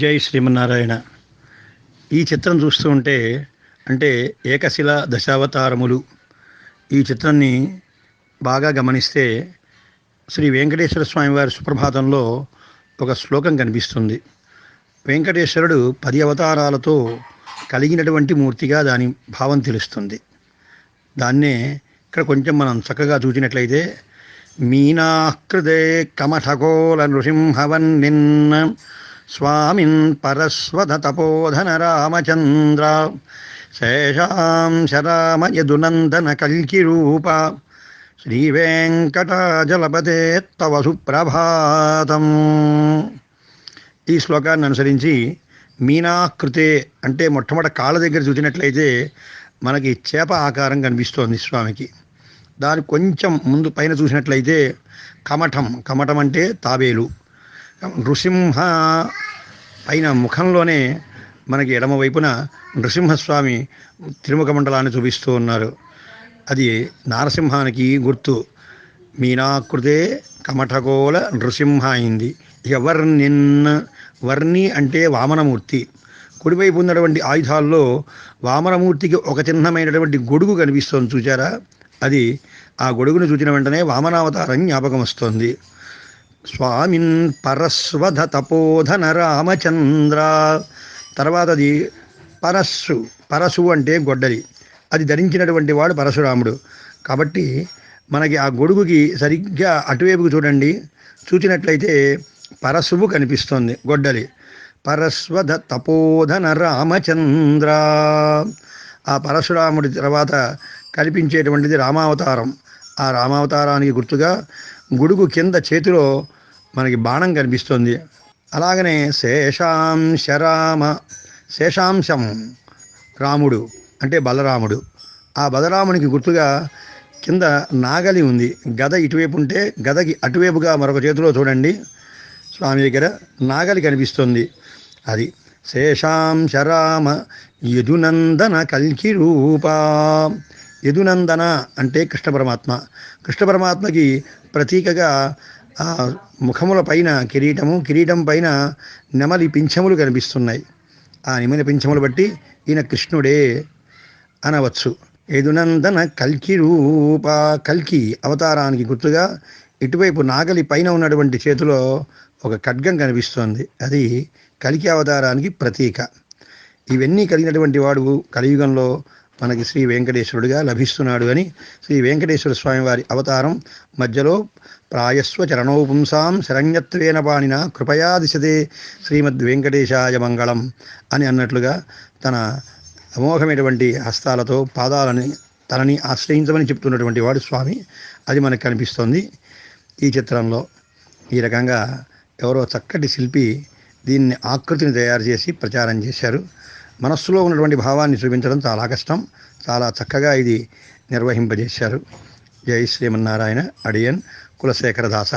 జై శ్రీమన్నారాయణ. ఈ చిత్రం చూస్తూ ఉంటే అంటే ఏకశిల దశావతారములు ఈ చిత్రాన్ని బాగా గమనిస్తే శ్రీ వెంకటేశ్వర స్వామి వారి సుప్రభాతంలో ఒక శ్లోకం కనిపిస్తుంది. వెంకటేశ్వరుడు 10 అవతారాలతో కలిగినటువంటి మూర్తిగా దాని భావం తెలుస్తుంది. దాన్నే ఇక్కడ కొంచెం మనం చక్కగా చూసినట్లయితే మీనాకృతే కమఠకోల నృసింహవన్నిన్న స్వామిన్ పరస్వత తపోధన రామచంద్ర శేషాంశ రామ యదునందన కల్కి రూప శ్రీ వెంకటాచలపతే తవ సుప్రభాతం. ఈ శ్లోకాన్ని అనుసరించి మీనాకృతే అంటే మొట్టమొదటి కాళ్ళ దగ్గర చూసినట్లయితే మనకి చేప ఆకారం కనిపిస్తోంది స్వామికి. దాని కొంచెం ముందు పైన చూసినట్లయితే కమఠం అంటే తాబేలు. నృసింహ పైన ముఖంలోనే మనకి ఎడమవైపున నృసింహస్వామి తిరుముఖ మండలాన్ని చూపిస్తూ ఉన్నారు. అది నారసింహానికి గుర్తు. మీనాకృతే కమఠకోల నృసింహ అయింది. ఇక వర్ణి అంటే వామనమూర్తి. కుడివైపు ఉన్నటువంటి ఆయుధాల్లో వామనమూర్తికి ఒక చిహ్నమైనటువంటి గొడుగు కనిపిస్తోంది, చూచారా? అది ఆ గొడుగును చూచిన వెంటనే వామనావతారం జ్ఞాపకం వస్తోంది. స్వామిన్ పరస్వధ తపోధన రామచంద్ర. తర్వాత అది పరశు అంటే గొడ్డలి. అది ధరించినటువంటి వాడు పరశురాముడు. కాబట్టి మనకి ఆ గొడుగుకి సరిగ్గా అటువైపుకు చూడండి, చూచినట్లయితే పరశువు కనిపిస్తోంది, గొడ్డలి. పరస్వధ తపోధన రామచంద్ర. ఆ పరశురాముడి తర్వాత కనిపించేటువంటిది రామావతారం. ఆ రామావతారానికి గుర్తుగా గొడుగు కింద చేతిలో మనకి బాణం కనిపిస్తుంది. అలాగనే శేషాంశం రాముడు అంటే బలరాముడు. ఆ బలరామునికి గుర్తుగా కింద నాగలి ఉంది. గద ఇటువైపు ఉంటే గదకి అటువైపుగా మరొక చేతిలో చూడండి, స్వామి దగ్గర నాగలి కనిపిస్తుంది. అది శేషాంశ రామ యదునందన కల్కి రూప. యదునందన అంటే కృష్ణ పరమాత్మ. కృష్ణ పరమాత్మకి ప్రతీకగా ఆ ముఖముల పైన కిరీటం పైన నెమలి పింఛములు కనిపిస్తున్నాయి. ఆ నెమలి పింఛములు బట్టి ఈయన కృష్ణుడే అనవచ్చు. యదునందన కల్కి రూప. కల్కి అవతారానికి గుర్తుగా ఇటువైపు నాగలి పైన ఉన్నటువంటి చేతిలో ఒక ఖడ్గం కనిపిస్తోంది. అది కల్కి అవతారానికి ప్రతీక. ఇవన్నీ కలిగినటువంటి వాడు కలియుగంలో మనకి శ్రీ వెంకటేశ్వరుడిగా లభిస్తున్నాడు అని శ్రీ వెంకటేశ్వర స్వామి వారి అవతారం మధ్యలో ప్రాయస్వ చరణౌ పుంసాం శరణ్యత్వేన పాణిన కృపయా దిశతే శ్రీమద్ వెంకటేశాయ మంగళం అని అన్నట్లుగా తన అమోఘమైనటువంటి హస్తాలతో తనని ఆశ్రయించమని చెప్తున్నటువంటి వాడు స్వామి. అది మనకు కనిపిస్తోంది ఈ చిత్రంలో. ఈ రకంగా ఎవరో చక్కటి శిల్పి దీన్ని ఆకృతిని తయారు చేసి ప్రచారం చేశారు. మనస్సులో ఉన్నటువంటి భావాన్ని చూపించడం చాలా కష్టం. చాలా చక్కగా ఇది నిర్వహింపజేశారు. జై శ్రీమన్నారాయణ. అడియన్ కులశేఖరదాస.